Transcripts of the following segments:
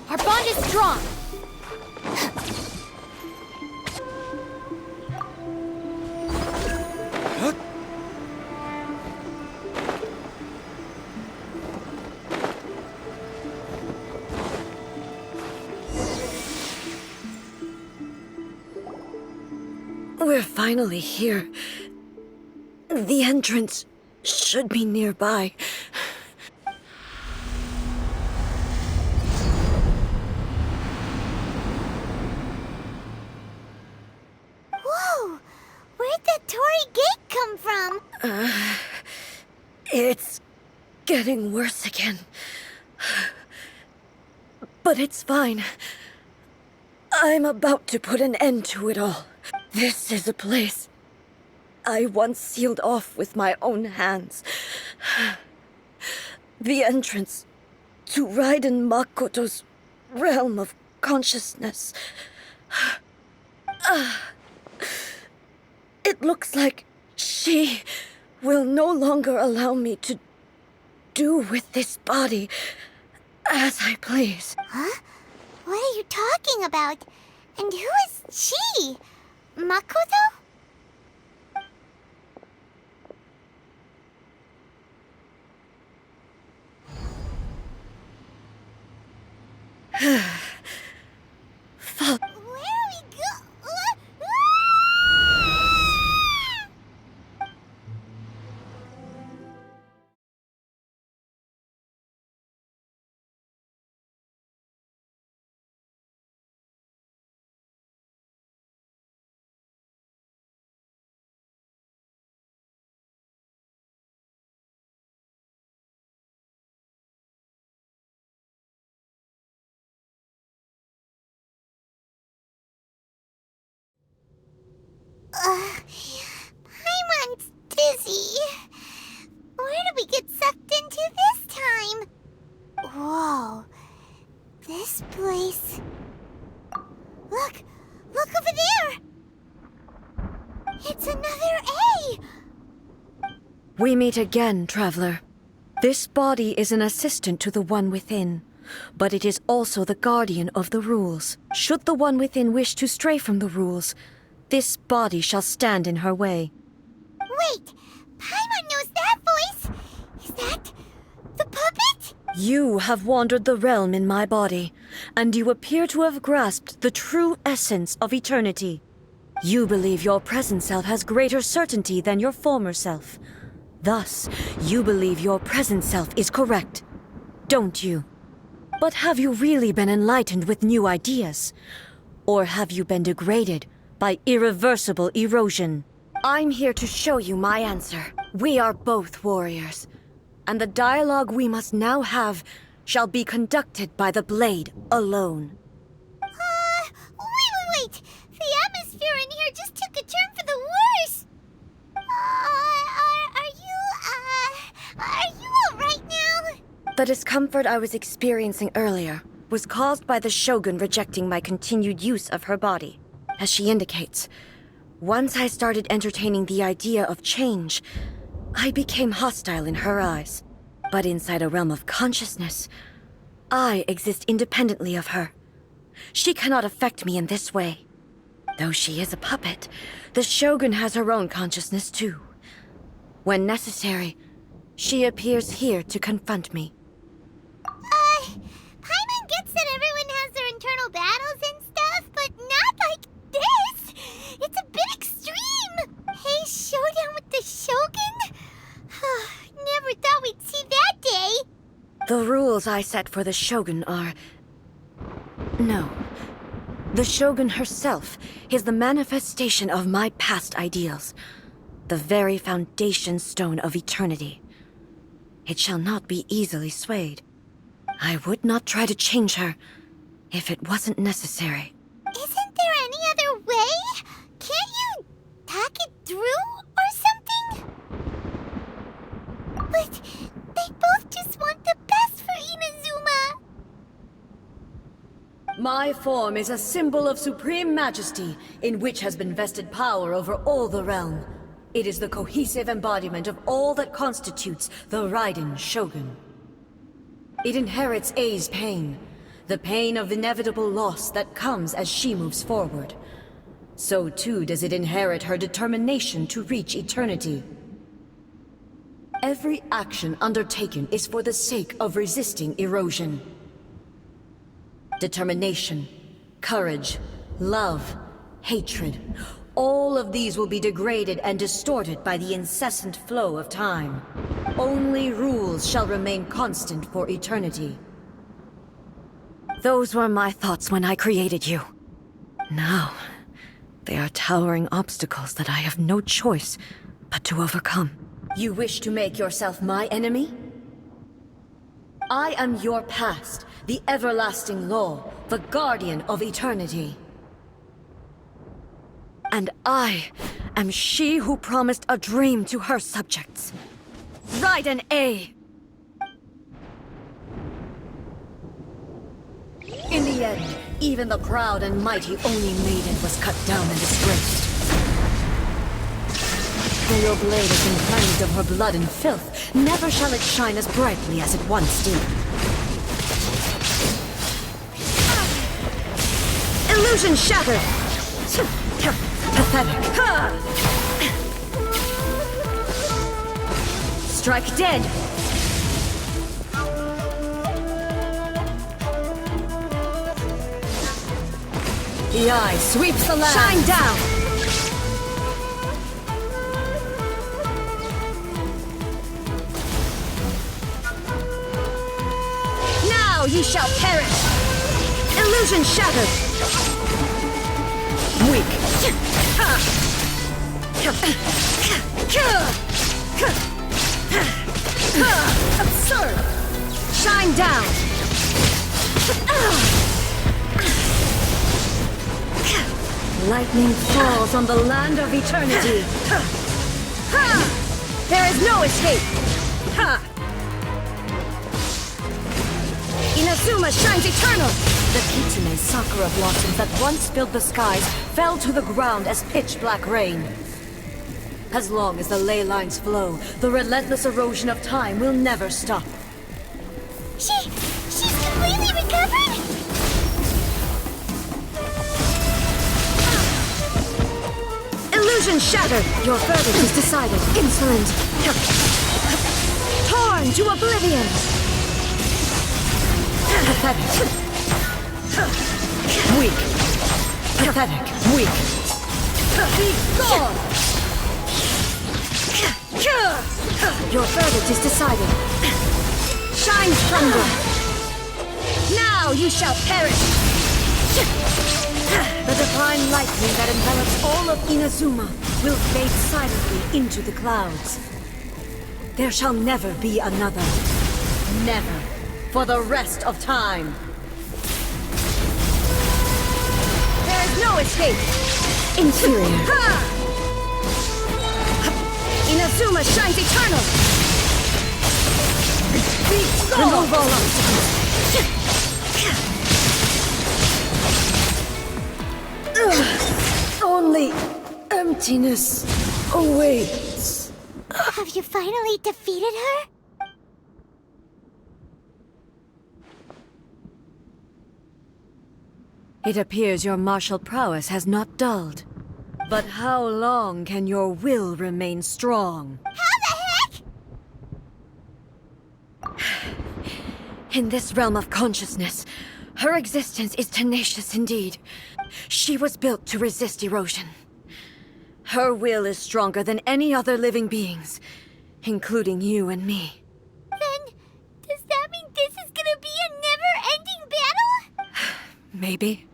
Our bond is strong. We're finally here. The entrance should be nearby. Whoa! Where'd the Torii Gate come from? It's getting worse again. But it's fine. I'm about to put an end to it all. This is a place I once sealed off with my own hands. The entrance to Raiden Makoto's realm of consciousness. It looks like she will no longer allow me to do with this body as I please. Huh? What are you talking about? And who is she? Makoto? Fuck. Where are we go? Paimon's dizzy. Where did we get sucked into this time? Whoa. This place... Look! Look over there! It's another A! We meet again, traveler. This body is an assistant to the one within, but it is also the guardian of the rules. Should the one within wish to stray from the rules, this body shall stand in her way. Wait! Paimon knows that voice! Is that... the puppet? You have wandered the realm in my body, and you appear to have grasped the true essence of eternity. You believe your present self has greater certainty than your former self. Thus, you believe your present self is correct, don't you? But have you really been enlightened with new ideas? Or have you been degraded by irreversible erosion? I'm here to show you my answer. We are both warriors, and the dialogue we must now have shall be conducted by the blade alone. Wait! The atmosphere in here just took a turn for the worse! Are you alright now? The discomfort I was experiencing earlier was caused by the Shogun rejecting my continued use of her body. As she indicates, once I started entertaining the idea of change, I became hostile in her eyes. But inside a realm of consciousness, I exist independently of her. She cannot affect me in this way. Though she is a puppet, the Shogun has her own consciousness too. When necessary, she appears here to confront me. Paimon gets that everyone has their internal battles and stuff, but not like this! It's a bit extreme! Hey, showdown with the Shogun? Never thought we'd see that day! The rules I set for the Shogun are... No. The Shogun herself is the manifestation of my past ideals. The very foundation stone of eternity. It shall not be easily swayed. I would not try to change her if it wasn't necessary. Isn't there any other way? Can't you talk it through or something? But they both just My form is a symbol of supreme majesty, in which has been vested power over all the realm. It is the cohesive embodiment of all that constitutes the Raiden Shogun. It inherits Ei's pain, the pain of inevitable loss that comes as she moves forward. So too does it inherit her determination to reach eternity. Every action undertaken is for the sake of resisting erosion. Determination, courage, love, hatred, all of these will be degraded and distorted by the incessant flow of time. Only rules shall remain constant for eternity. Those were my thoughts when I created you. Now, they are towering obstacles that I have no choice but to overcome. You wish to make yourself my enemy? I am your past, the everlasting law, the guardian of eternity. And I am she who promised a dream to her subjects. Raiden A. In the end, even the proud and mighty Oni Maiden was cut down and disgraced. Though your blade has been cleansed of her blood and filth, never shall it shine as brightly as it once did. Illusion shattered! Pathetic. Strike dead! The eye sweeps the land! Shine down! Now ye shall perish! Illusion shattered! Weak! Absurd! Shine down! Lightning falls on the land of eternity. There is no escape! Inazuma shines eternal! The Kitsune sakura blossoms that once filled the skies fell to the ground as pitch-black rain. As long as the ley lines flow, the relentless erosion of time will never stop. She's completely recovered? Illusion shattered! Your verdict is decided. Insolent! Torn to oblivion! Pathetic! Weak! Pathetic! Weak! Be gone! Your verdict is decided. Shine thunder! Now you shall perish! The divine lightning that envelops all of Inazuma will fade silently into the clouds. There shall never be another. Never. For the rest of time. There is no escape. Inferior. Inazuma shines eternal. Remove all obstacles. Only emptiness awaits. Have you finally defeated her? It appears your martial prowess has not dulled. But how long can your will remain strong? How the heck? In this realm of consciousness, her existence is tenacious indeed. She was built to resist erosion. Her will is stronger than any other living being's, including you and me. Then, does that mean this is gonna be a never-ending battle? Maybe.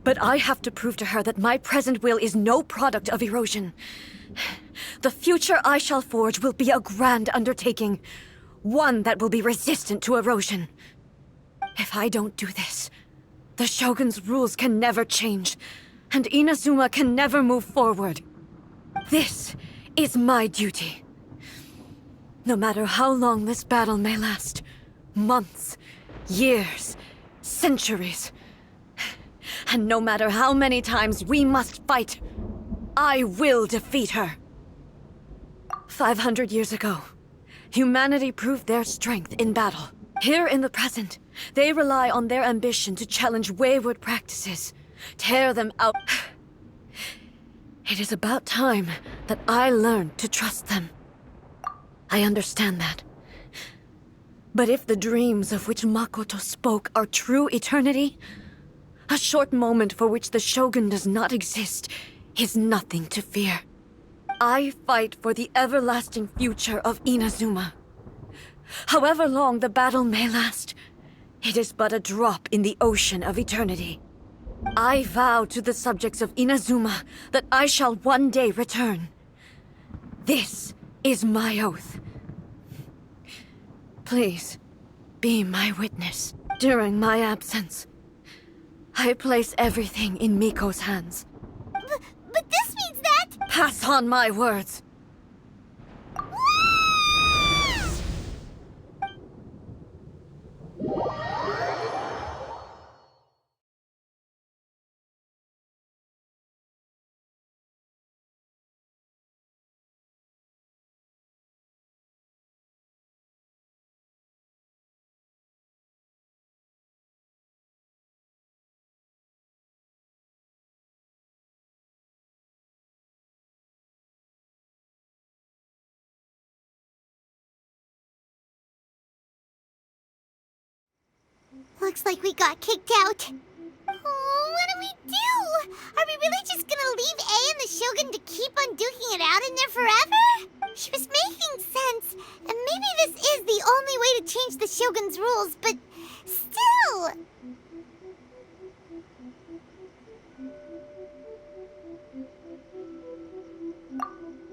But I have to prove to her that my present will is no product of erosion. The future I shall forge will be a grand undertaking, one that will be resistant to erosion. If I don't do this, the Shogun's rules can never change, and Inazuma can never move forward. This is my duty. No matter how long this battle may last, months, years, centuries. And no matter how many times we must fight, I will defeat her. 500 years ago, humanity proved their strength in battle. Here in the present, they rely on their ambition to challenge wayward practices, tear them out. It is about time that I learned to trust them. I understand that. But if the dreams of which Makoto spoke are true eternity, a short moment for which the Shogun does not exist is nothing to fear. I fight for the everlasting future of Inazuma. However long the battle may last, it is but a drop in the ocean of eternity. I vow to the subjects of Inazuma that I shall one day return. This is my oath. Please, be my witness. During my absence, I place everything in Miko's hands. But this means that... Pass on my words. Looks like we got kicked out. Oh, what do we do? Are we really just gonna leave A and the Shogun to keep on duking it out in there forever? She was making sense, and maybe this is the only way to change the Shogun's rules, but still...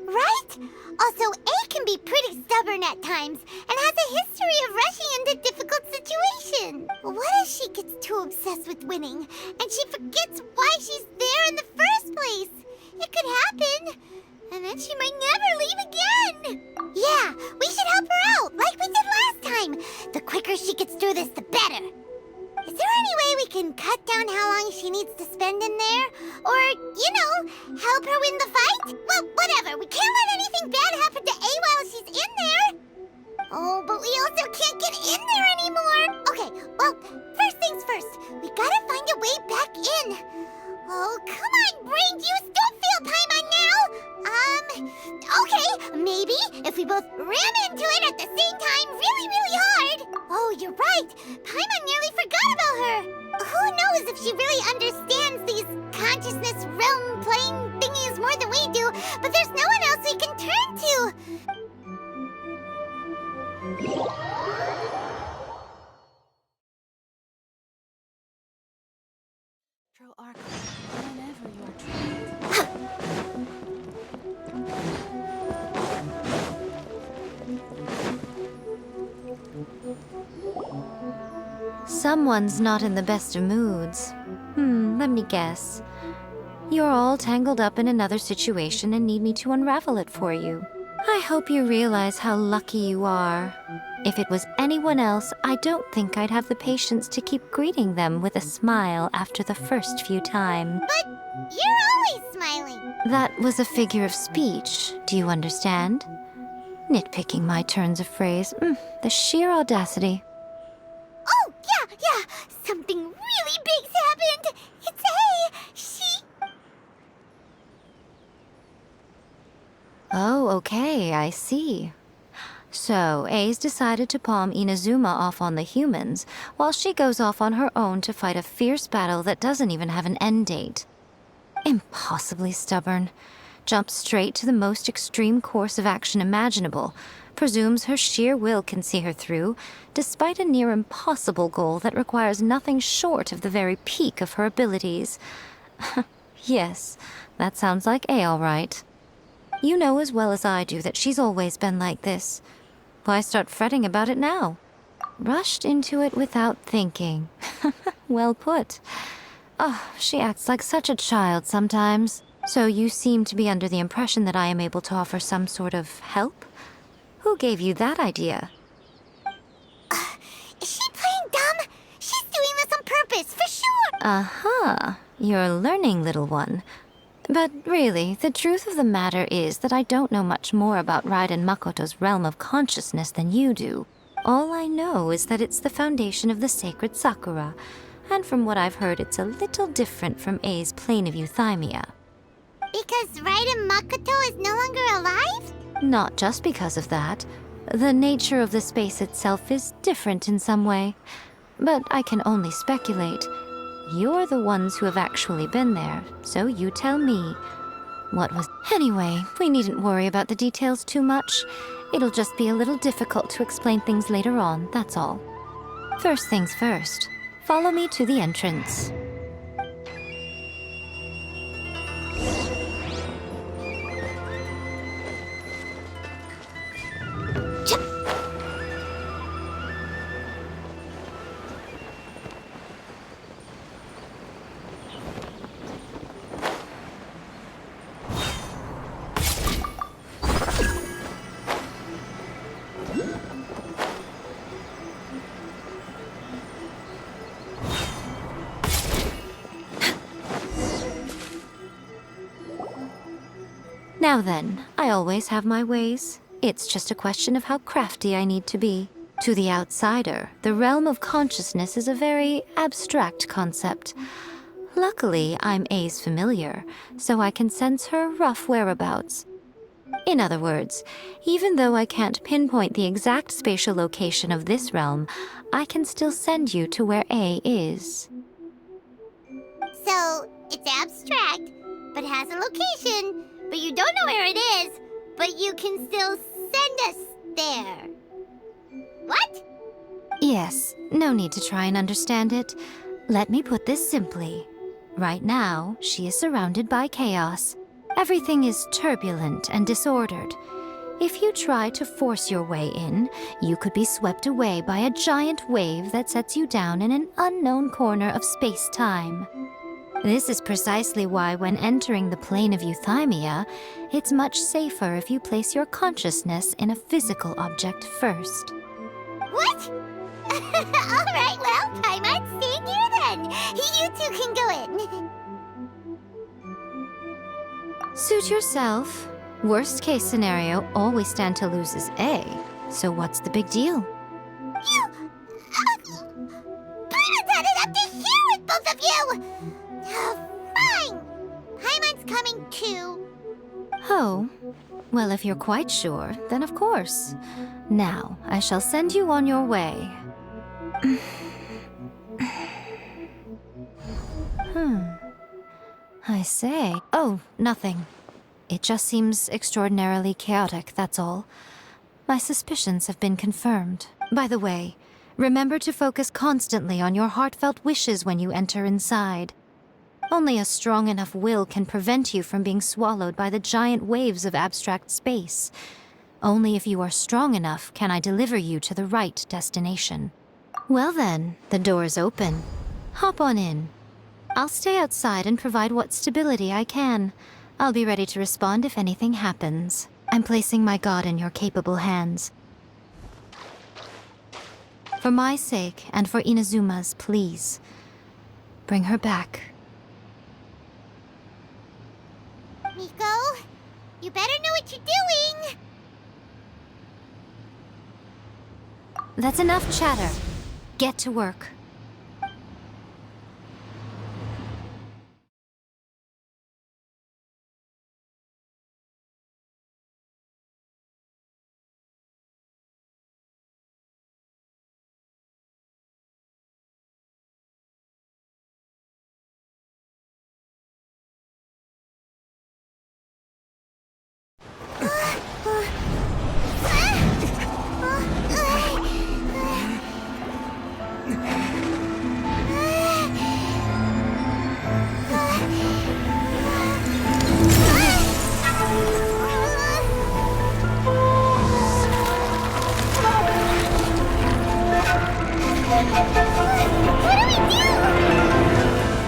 Right? Also, A can be pretty stubborn at times, and has a history of rushing into difficult situations. What if she gets too obsessed with winning, and she forgets why she's there in the first place? It could happen, and then she might never leave again. Yeah, we should help her out, like we did last time. The quicker she gets through this, the better. Is there any way we can cut down how long she needs to spend in there? Or, you know, help her win the fight? Well, whatever. We can't let anything bad happen to A while she's in there. Oh, but we also can't get in there anymore. Okay, well, first things first. We gotta find a way back in. Oh, come on, brain juice. Don't fail Paimon now. Okay, maybe if we both ram into it at the same time really, really hard. Oh, you're right. Paimon nearly forgot about her. Who knows if she really understands these consciousness realm playing thingies more than we do, but there's no one else we can turn to. Whenever you are trying. Someone's not in the best of moods. Let me guess. You're all tangled up in another situation and need me to unravel it for you. I hope you realize how lucky you are. If it was anyone else, I don't think I'd have the patience to keep greeting them with a smile after the first few times. But you're always smiling. That was a figure of speech, do you understand? Nitpicking my turns of phrase. The sheer audacity. Oh, yeah. Something really big's happened. It's A. She... Oh, okay, I see. So, A's decided to palm Inazuma off on the humans, while she goes off on her own to fight a fierce battle that doesn't even have an end date. Impossibly stubborn. Jumps straight to the most extreme course of action imaginable, presumes her sheer will can see her through, despite a near impossible goal that requires nothing short of the very peak of her abilities. Yes, that sounds like A all right. You know as well as I do that she's always been like this. Why start fretting about it now? Rushed into it without thinking. Well put. Oh, she acts like such a child sometimes. So you seem to be under the impression that I am able to offer some sort of help? Who gave you that idea? Is she playing dumb? She's doing this on purpose. Aha, you're learning, little one. But really, the truth of the matter is that I don't know much more about Raiden Makoto's realm of consciousness than you do. All I know is that it's the foundation of the sacred Sakura, and from what I've heard, it's a little different from A's plane of euthymia. Because Raiden Makoto is no longer alive? Not just because of that. The nature of the space itself is different in some way. But I can only speculate. You're the ones who have actually been there, so you tell me. What was... Anyway, we needn't worry about the details too much. It'll just be a little difficult to explain things later on, that's all. First things first. Follow me to the entrance. Now then, I always have my ways. It's just a question of how crafty I need to be. To the outsider, the realm of consciousness is a very abstract concept. Luckily, I'm A's familiar, so I can sense her rough whereabouts. In other words, even though I can't pinpoint the exact spatial location of this realm, I can still send you to where A is. So, it's abstract, but has a location. But you don't know where it is, but you can still send us there. What? Yes, no need to try and understand it. Let me put this simply. Right now, she is surrounded by chaos. Everything is turbulent and disordered. If you try to force your way in, you could be swept away by a giant wave that sets you down in an unknown corner of space-time. This is precisely why when entering the plane of euthymia, it's much safer if you place your consciousness in a physical object first. What? Alright, well, Paimon's staying here then. You two can go in. Suit yourself. Worst case scenario, always stand to lose is A. So what's the big deal? You... Paimon's had it up to here with both of you! Fine! Paimon's coming too. Oh, well, if you're quite sure, then of course. Now, I shall send you on your way. I say... Oh, nothing. It just seems extraordinarily chaotic, that's all. My suspicions have been confirmed. By the way, remember to focus constantly on your heartfelt wishes when you enter inside. Only a strong enough will can prevent you from being swallowed by the giant waves of abstract space. Only if you are strong enough can I deliver you to the right destination. Well then, the door's open. Hop on in. I'll stay outside and provide what stability I can. I'll be ready to respond if anything happens. I'm placing my god in your capable hands. For my sake and for Inazuma's, please. Bring her back. Miko, you better know what you're doing! That's enough chatter. Get to work.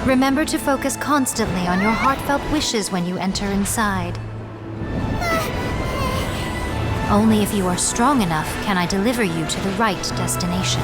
Remember to focus constantly on your heartfelt wishes when you enter inside. Only if you are strong enough can I deliver you to the right destination.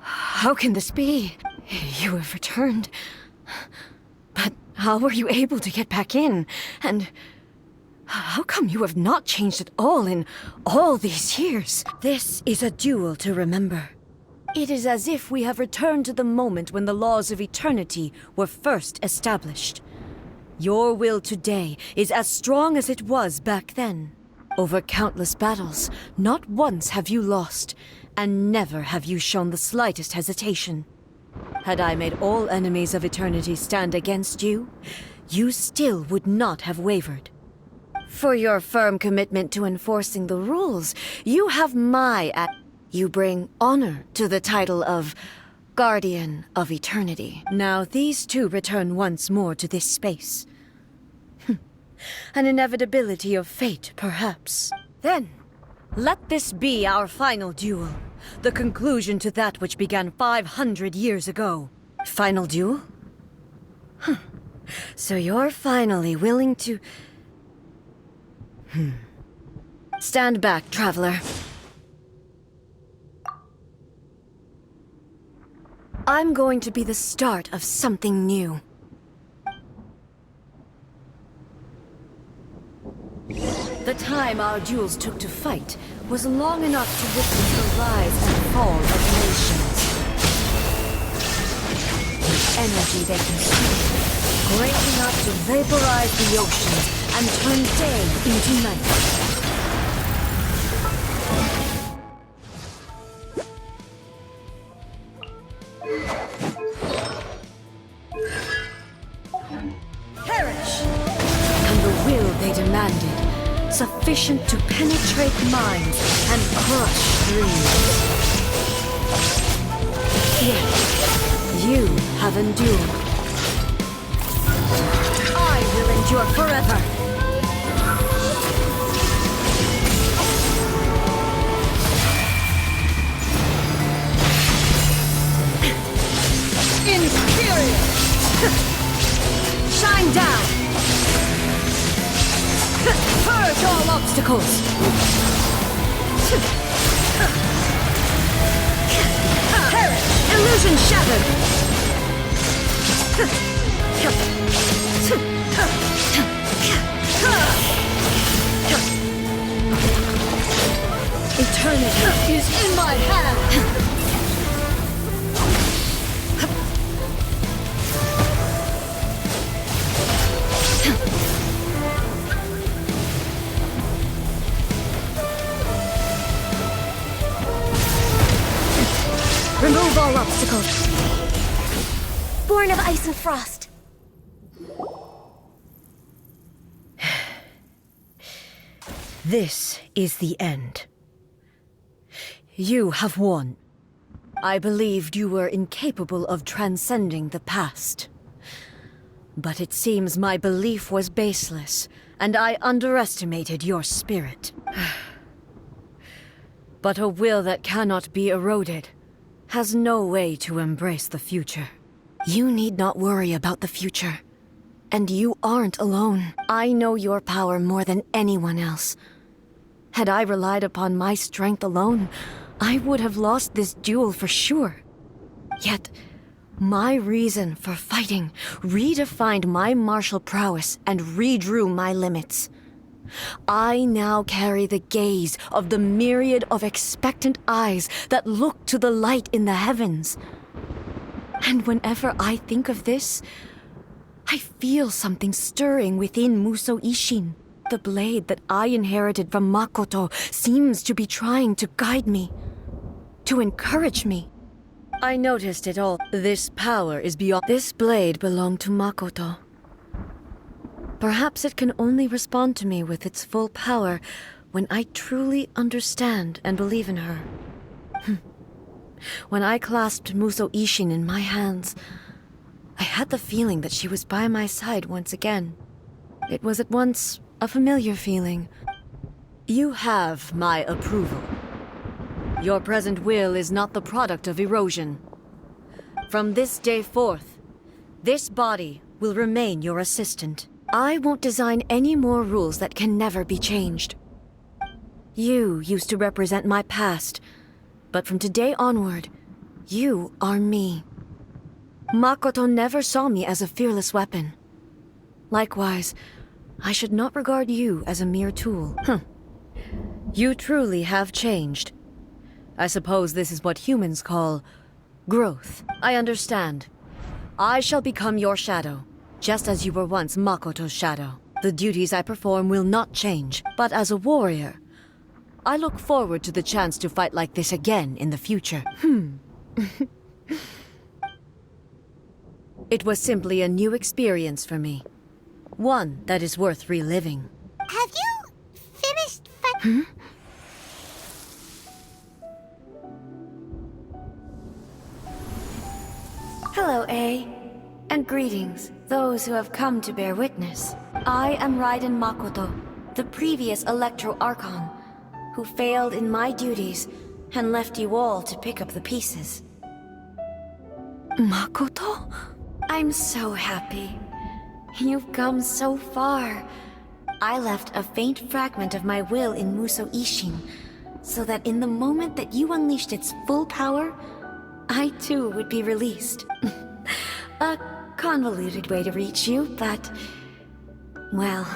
How can this be? You have returned. But how were you able to get back in? And how come you have not changed at all in all these years? This is a duel to remember. It is as if we have returned to the moment when the laws of eternity were first established. Your will today is as strong as it was back then. Over countless battles, not once have you lost, and never have you shown the slightest hesitation. Had I made all enemies of eternity stand against you, you still would not have wavered. For your firm commitment to enforcing the rules, you have you bring honor to the title of Guardian of Eternity. Now these two return once more to this space. An inevitability of fate, perhaps. Then, let this be our final duel. The conclusion to that which began 500 years ago. Final duel? So you're finally willing to... Stand back, traveler. I'm going to be the start of something new. The time our duels took to fight was long enough to witness the rise and fall of nations. The energy they consumed, great enough to vaporize the oceans and turn day into night. Perish! And the will they demanded, sufficient to penetrate minds and crush dreams. Yet, you have endured. I will endure forever. Inferior! Shine down! Purge all obstacles! Perish! Illusion shattered! Eternity is in my hand! Remove all obstacles. Born of ice and frost. This is the end. You have won. I believed you were incapable of transcending the past. But it seems my belief was baseless, and I underestimated your spirit. But a will that cannot be eroded has no way to embrace the future. You need not worry about the future. And you aren't alone. I know your power more than anyone else. Had I relied upon my strength alone, I would have lost this duel for sure. Yet, my reason for fighting redefined my martial prowess and redrew my limits. I now carry the gaze of the myriad of expectant eyes that look to the light in the heavens. And whenever I think of this, I feel something stirring within Muso Ishin. The blade that I inherited from Makoto seems to be trying to guide me, to encourage me. I noticed it all. This power is beyond. This blade belonged to Makoto. Perhaps it can only respond to me with its full power when I truly understand and believe in her. When I clasped Muso Ishin in my hands, I had the feeling that she was by my side once again. It was at once a familiar feeling. You have my approval. Your present will is not the product of erosion. From this day forth, this body will remain your assistant. I won't design any more rules that can never be changed. You used to represent my past, but from today onward, you are me. Makoto never saw me as a fearless weapon. Likewise, I should not regard you as a mere tool. You truly have changed. I suppose this is what humans call growth. I understand. I shall become your shadow, just as you were once Makoto's shadow. The duties I perform will not change, but as a warrior, I look forward to the chance to fight like this again in the future. It was simply a new experience for me. One that is worth reliving. Have you finished Hello, A. And greetings, those who have come to bear witness. I am Raiden Makoto, the previous Electro Archon, who failed in my duties and left you all to pick up the pieces. Makoto? I'm so happy. You've come so far. I left a faint fragment of my will in Muso Ishin, so that in the moment that you unleashed its full power, I too would be released. A convoluted way to reach you, but... well,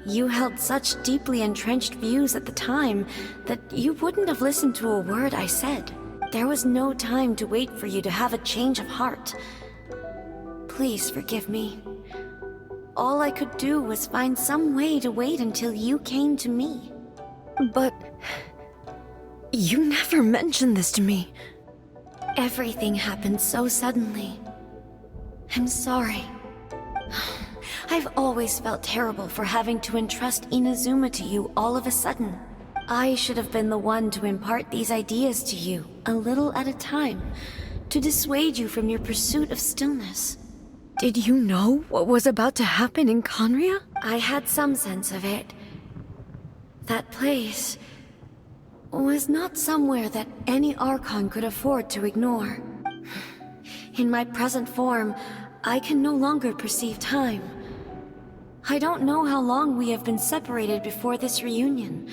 you held such deeply entrenched views at the time that you wouldn't have listened to a word I said. There was no time to wait for you to have a change of heart. Please forgive me. All I could do was find some way to wait until you came to me. But... you never mentioned this to me. Everything happened so suddenly. I'm sorry. I've always felt terrible for having to entrust Inazuma to you all of a sudden. I should have been the one to impart these ideas to you, a little at a time, to dissuade you from your pursuit of stillness. Did you know what was about to happen in Conria? I had some sense of it. That place was not somewhere that any Archon could afford to ignore. In my present form, I can no longer perceive time. I don't know how long we have been separated before this reunion,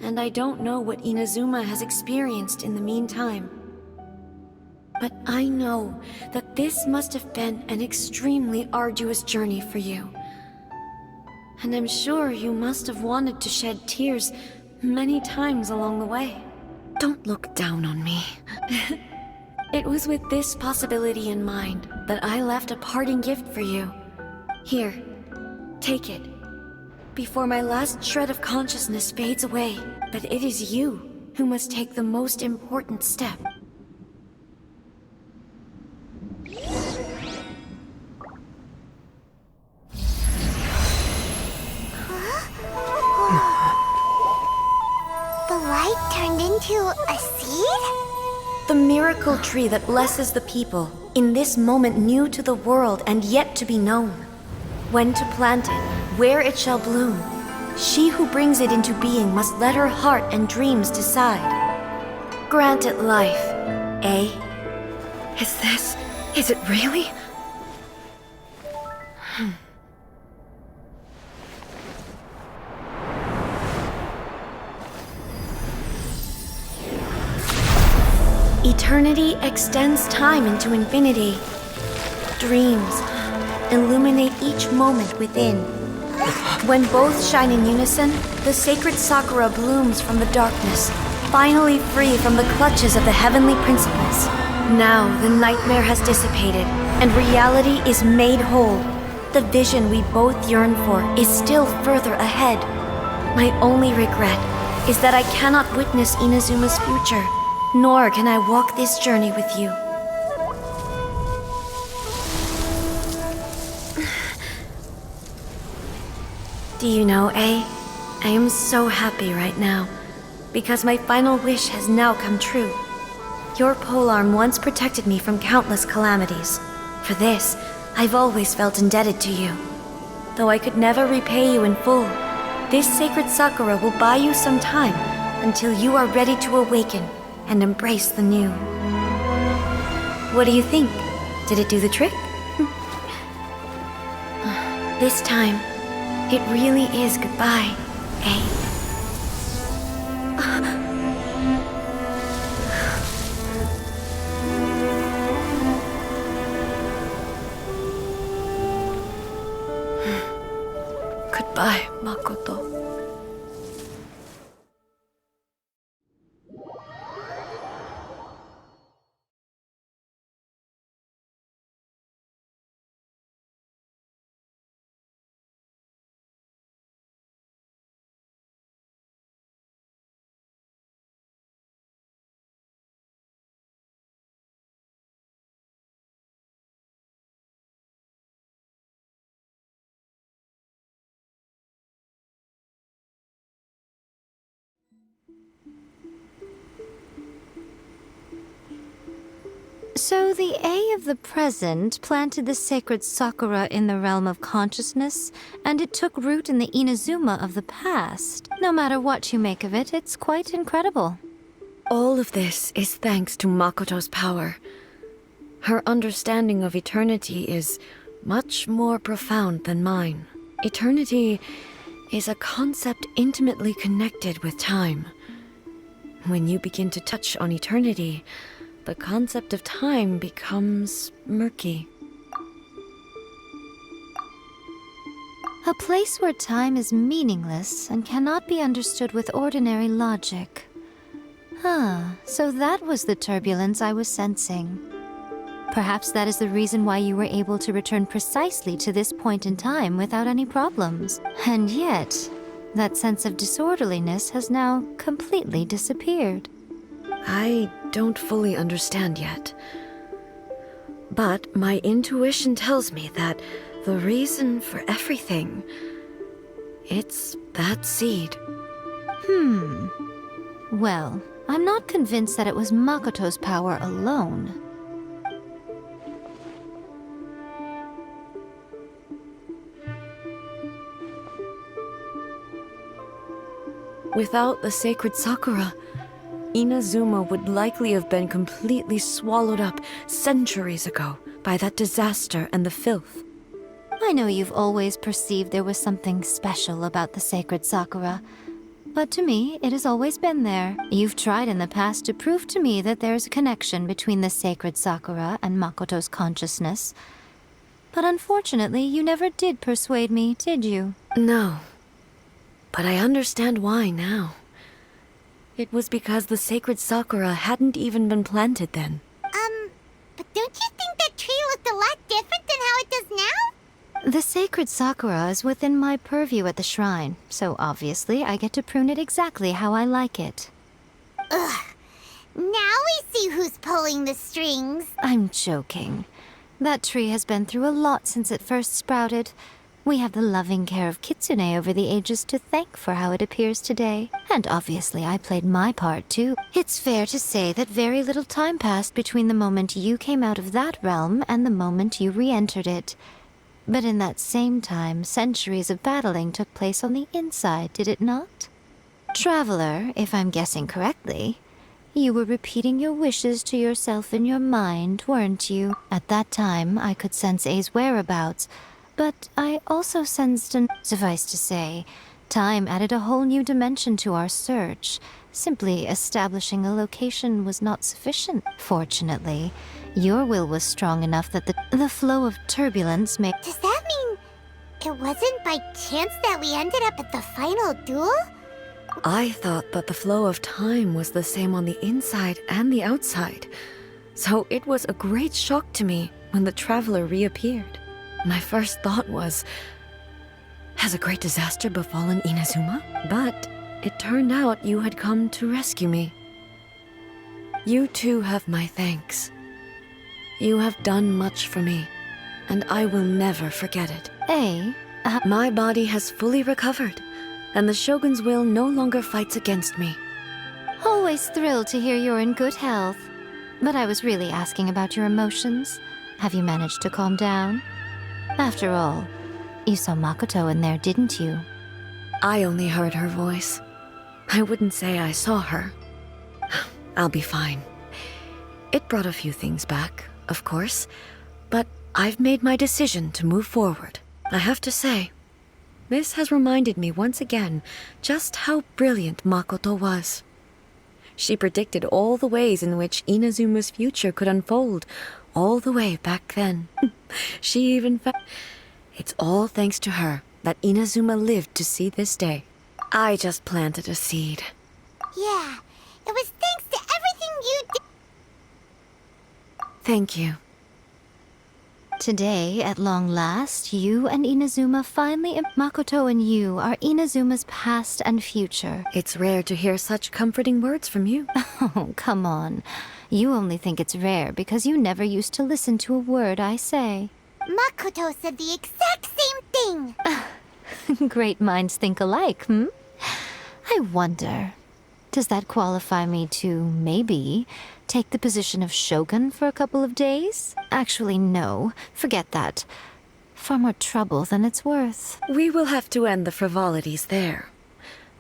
and I don't know what Inazuma has experienced in the meantime. But I know that this must have been an extremely arduous journey for you. And I'm sure you must have wanted to shed tears many times along the way. Don't look down on me. It was with this possibility in mind that I left a parting gift for you. Here, take it. Before my last shred of consciousness fades away, but it is you who must take the most important step. The light turned into a seed? The miracle tree that blesses the people, in this moment new to the world and yet to be known. When to plant it, where it shall bloom. She who brings it into being must let her heart and dreams decide. Grant it life, eh? Is it really? Eternity extends time into infinity. Dreams illuminate each moment within. When both shine in unison, the sacred Sakura blooms from the darkness, finally free from the clutches of the heavenly principles. Now the nightmare has dissipated, and reality is made whole. The vision we both yearn for is still further ahead. My only regret is that I cannot witness Inazuma's future, nor can I walk this journey with you. Do you know, A? I am so happy right now, because my final wish has now come true. Your polearm once protected me from countless calamities. For this, I've always felt indebted to you. Though I could never repay you in full, this sacred Sakura will buy you some time until you are ready to awaken and embrace the new. What do you think? Did it do the trick? This time, it really is goodbye, eh? Goodbye, Makoto. So the A of the present planted the sacred sakura in the realm of consciousness, and it took root in the Inazuma of the past. No matter what you make of it, it's quite incredible. All of this is thanks to Makoto's power. Her understanding of eternity is much more profound than mine. Eternity is a concept intimately connected with time. When you begin to touch on eternity, the concept of time becomes murky. A place where time is meaningless and cannot be understood with ordinary logic. So that was the turbulence I was sensing. Perhaps that is the reason why you were able to return precisely to this point in time without any problems. And yet, that sense of disorderliness has now completely disappeared. I don't fully understand yet. But my intuition tells me that the reason for everything, it's that seed. Well, I'm not convinced that it was Makoto's power alone. Without the sacred sakura, Inazuma would likely have been completely swallowed up centuries ago by that disaster and the filth. I know you've always perceived there was something special about the sacred sakura, but to me, it has always been there. You've tried in the past to prove to me that there's a connection between the sacred sakura and Makoto's consciousness. But unfortunately, you never did persuade me, did you? No. But I understand why now. It was because the sacred sakura hadn't even been planted then. But don't you think that tree looked a lot different than how it does now? The sacred sakura is within my purview at the shrine, so obviously I get to prune it exactly how I like it. Ugh. Now we see who's pulling the strings. I'm joking. That tree has been through a lot since it first sprouted. We have the loving care of Kitsune over the ages to thank for how it appears today. And obviously I played my part too. It's fair to say that very little time passed between the moment you came out of that realm and the moment you re-entered it. But in that same time, centuries of battling took place on the inside, did it not? Traveler, if I'm guessing correctly, you were repeating your wishes to yourself in your mind, weren't you? At that time, I could sense A's whereabouts, but I also sensed suffice to say, time added a whole new dimension to our search. Simply establishing a location was not sufficient. Fortunately, your will was strong enough that the flow of turbulence made... Does that mean it wasn't by chance that we ended up at the final duel? I thought that the flow of time was the same on the inside and the outside. So it was a great shock to me when the traveler reappeared. My first thought was, has a great disaster befallen Inazuma? But it turned out you had come to rescue me. You too have my thanks. You have done much for me, and I will never forget it. My body has fully recovered, and the Shogun's will no longer fights against me. Always thrilled to hear you're in good health. But I was really asking about your emotions. Have you managed to calm down? After all, you saw Makoto in there, didn't you? I only heard her voice. I wouldn't say I saw her. I'll be fine. It brought a few things back, of course, but I've made my decision to move forward. I have to say, this has reminded me once again just how brilliant Makoto was. She predicted all the ways in which Inazuma's future could unfold, all the way back then. She even It's all thanks to her that Inazuma lived to see this day. I just planted a seed. Yeah, it was thanks to everything you did. Thank you. Today, at long last, you and Inazuma finally... Makoto and you are Inazuma's past and future. It's rare to hear such comforting words from you. Oh, come on. You only think it's rare because you never used to listen to a word I say. Makoto said the exact same thing. Great minds think alike, hmm? I wonder, does that qualify me to, maybe, take the position of Shogun for a couple of days? Actually, no. Forget that. Far more trouble than it's worth. We will have to end the frivolities there.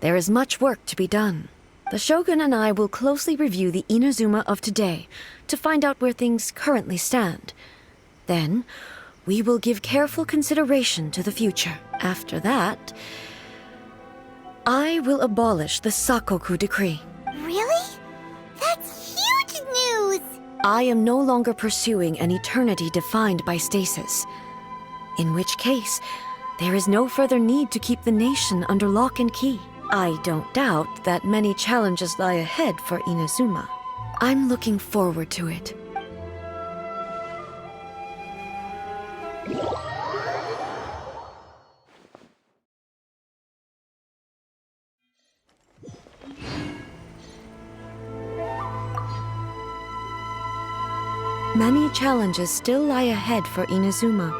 There is much work to be done. The Shogun and I will closely review the Inazuma of today to find out where things currently stand. Then, we will give careful consideration to the future. After that, I will abolish the Sakoku decree. Really? That's huge news! I am no longer pursuing an eternity defined by stasis. In which case, there is no further need to keep the nation under lock and key. I don't doubt that many challenges lie ahead for Inazuma. I'm looking forward to it. Many challenges still lie ahead for Inazuma.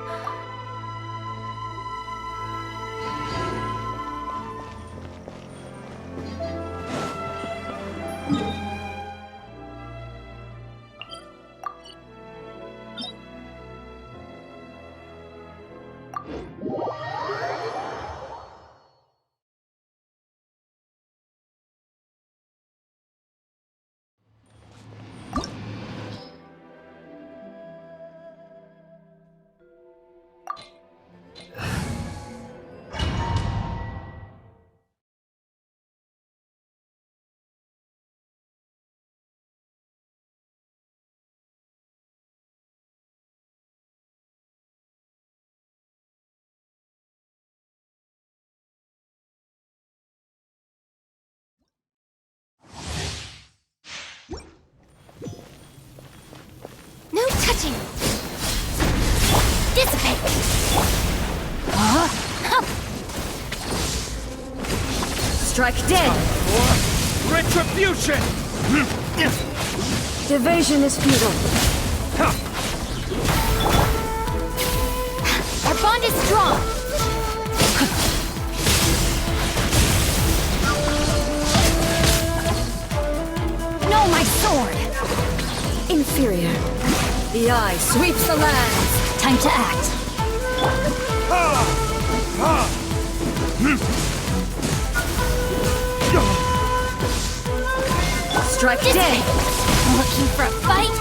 No touching! Dissipate! Strike dead! Retribution! Evasion is futile. Our bond is strong! No, my sword! Inferior. The eye sweeps the lands. Time to act. Strike dead. Looking for a fight?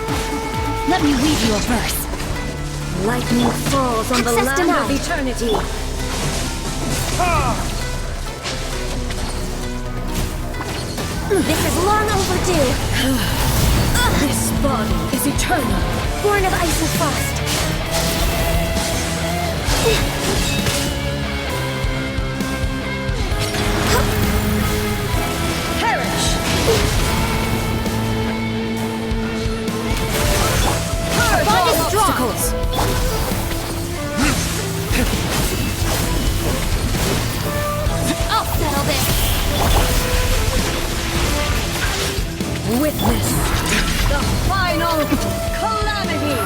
Let me weave you a verse. Lightning falls on the Access land denied. of eternity. This is long overdue. This body is eternal. Born of ice and frost. Perish! Our bond is strong. Obstacles. I'll settle this. Witness the final calamity!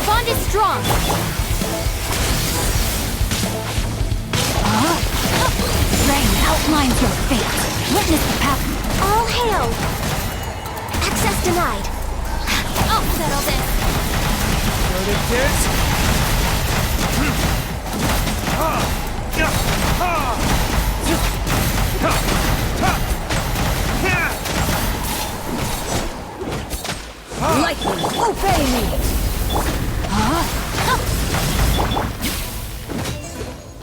bond is strong. Rain outlines your fate. Witness the path. All hail. Access denied. I'll settle this. What it is? Lightning, obey me!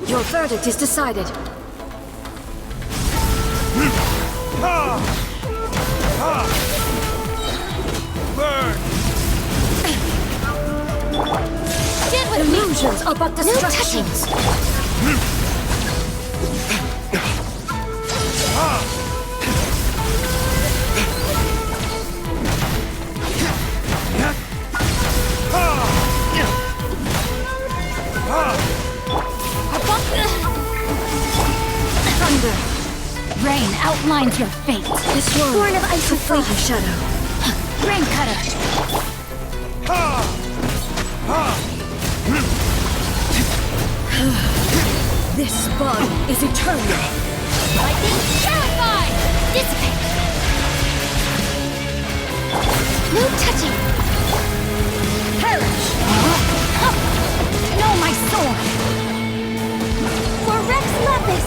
Your verdict is decided. Burn! Get with me. Illusions are but distractions. Thunder. Rain outlines your fate. This one, Born of ice a and fleeting frost. shadow. Rain cutter. This body is eternal. Lightning terrified. Dissipate. No touching. Perish! No, my sword. For Rex Lapis.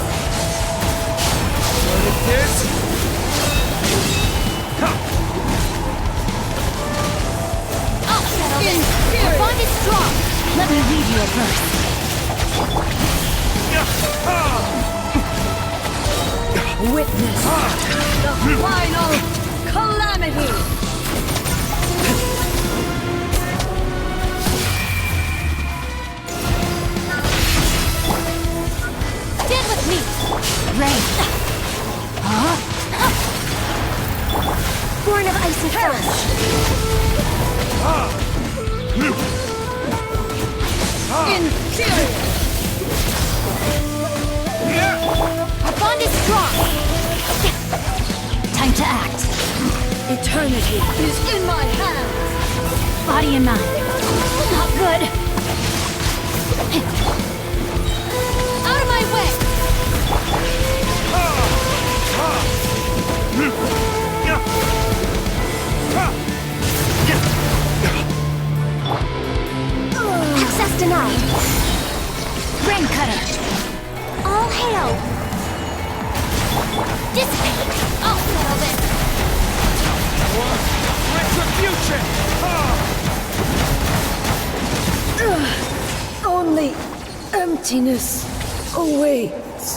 What it is? I'll settle this. The bond is strong. Let me read you a verse. Witness the final calamity! Stand with me. Rain. Born of ice and frost. Inferior! Our bond is strong. Time to act. Eternity is in my hands! Body and mind. Not good. Out of my way. Access denied. Rain cutter. All hail. Dissipate. I'll settle this. Retribution! Only emptiness awaits.